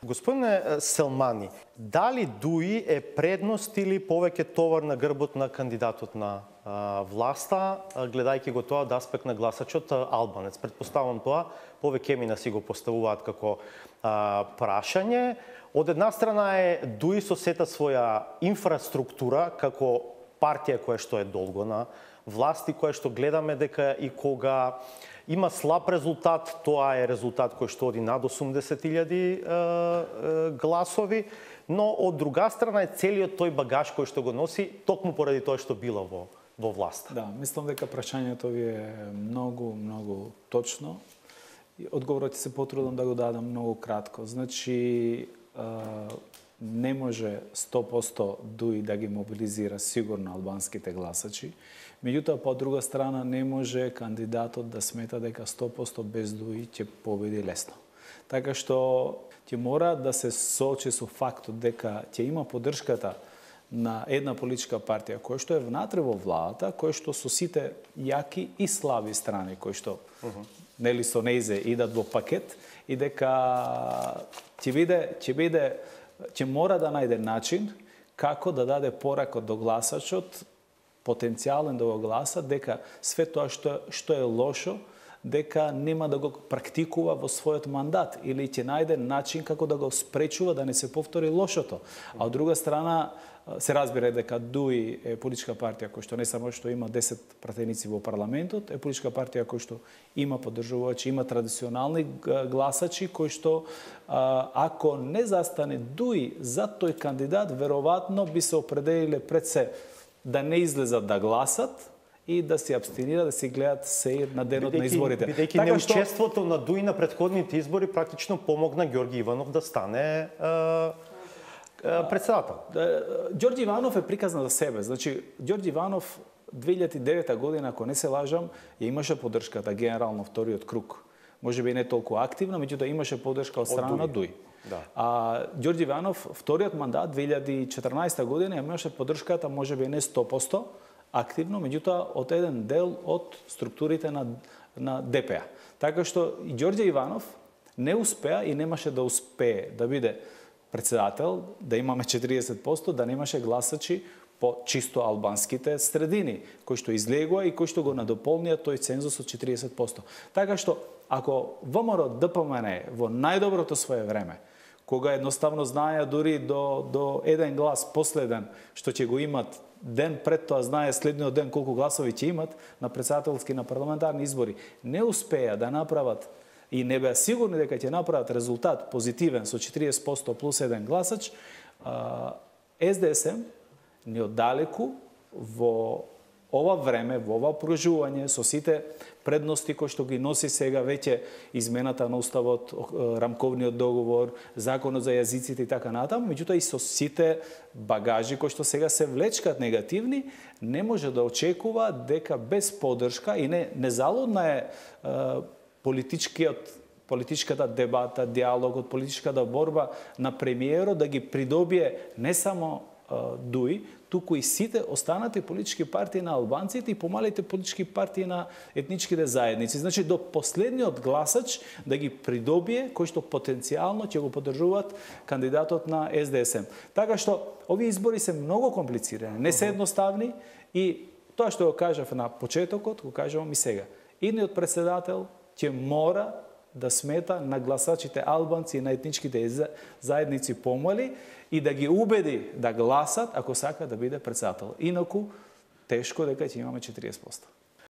Господине Селмани, дали ДУИ е предност или повеќе товар на грбот на кандидатот на власта, гледајќи го тоа од аспект на гласачот албанец? Предпоставам тоа, повеќе мина си го поставуваат како прашање. Од една страна е ДУИ со сета своја инфраструктура како партија која што е долго на власти, која што гледаме дека и кога има слаб резултат, тоа е резултат кој што оди над 80.000 гласови, но од друга страна е целиот тој багаж кој што го носи, токму поради тоа што била во власт. Да, мислам дека прашањето ви е многу точно. Одговорот се потрудам да го дадам многу кратко. Значи, не може 100% ДУИ да ги мобилизира сигурно албанските гласачи. Меѓутоа, по друга страна, не може кандидатот да смета дека 100% без ДУИ ќе победи лесно. Така што ќе мора да се соочи со фактот дека ќе има поддршката на една политичка партија која што е внатре во владата, која што со сите јаки и слаби страни кои што нели со нејзе идат во пакет и дека ќе мора да најде начин како да даде поракот до гласачот, потенцијален да го гласа, дека све тоа што е лошо, дека нема да го практикува во својот мандат или ќе најде начин како да го спречува да не се повтори лошото. А од друга страна, се разбира дека ДУИ е политичка партија која што не само што има 10 пратеници во парламентот, е политичка партија која што има поддржувачи, има традиционални гласачи кои што ако не застане ДУИ за тој кандидат, веројатно би се определиле пред се да не излезат да гласат и да се абстинира, да се гледат се на денот на изборите. Бидејќи неучеството на ДУИ на претходните избори практично помогна Ѓорги Иванов да стане председател. Ѓорѓи Иванов е приказна за себе. Значи, Ѓорѓи Иванов 2009 година, ако не се лажам, ја имаше поддршката генерално вториот круг. Може би не толку активно, меѓутоа имаше поддршка од страна на ДУИ. Да. Ѓорѓи Иванов вториот мандат 2014 година имаше поддршката можеби не 100% активно, меѓутоа од еден дел од структурите на ДП. Така што и Ѓорѓе Иванов не успеа и немаше да успее да биде председател, да имаме 40%, да немаше гласачи по чисто албанските средини, кои што излегува и кои што го надополнија тој цензус од 40%. Така што, ако ВМРО ДПМН во најдоброто свое време, кога едноставно знаеа дури до еден глас последен, што ќе го имат ден пред тоа, знае следниот ден колку гласови ќе имат на председателски, на парламентарни избори, не успеа да направат и не беа сигурни дека ќе направат резултат позитивен со 40% плюс еден гласач, СДСМ неоддалеку во ова време, во ова окружување, со сите предности кои што ги носи сега веќе измената на уставот, рамковниот договор, законот за јазиците и така натаму, меѓутоа и со сите багажи кои што сега се влечкат негативни, не може да очекува дека без поддршка и незалудна е политичката дебата, диалогот, политичката борба на премиерот да ги придобие не само ДУИ, туку и сите останати политички партии на албанците и помалите политички партии на етничките заедници. Значи, до последниот гласач да ги придобие, кој што потенцијално ќе го поддржуваат кандидатот на СДСМ. Така што, овие избори се многу комплицирани, не се едноставни и тоа што го кажав на почетокот, го кажувам и сега. Идниот председател ќе мора да смета на гласачите албанци и на етничките заедници помали и да ги убеди да гласат ако сака да биде председател. Инаку, тешко дека ќе имаме 40%.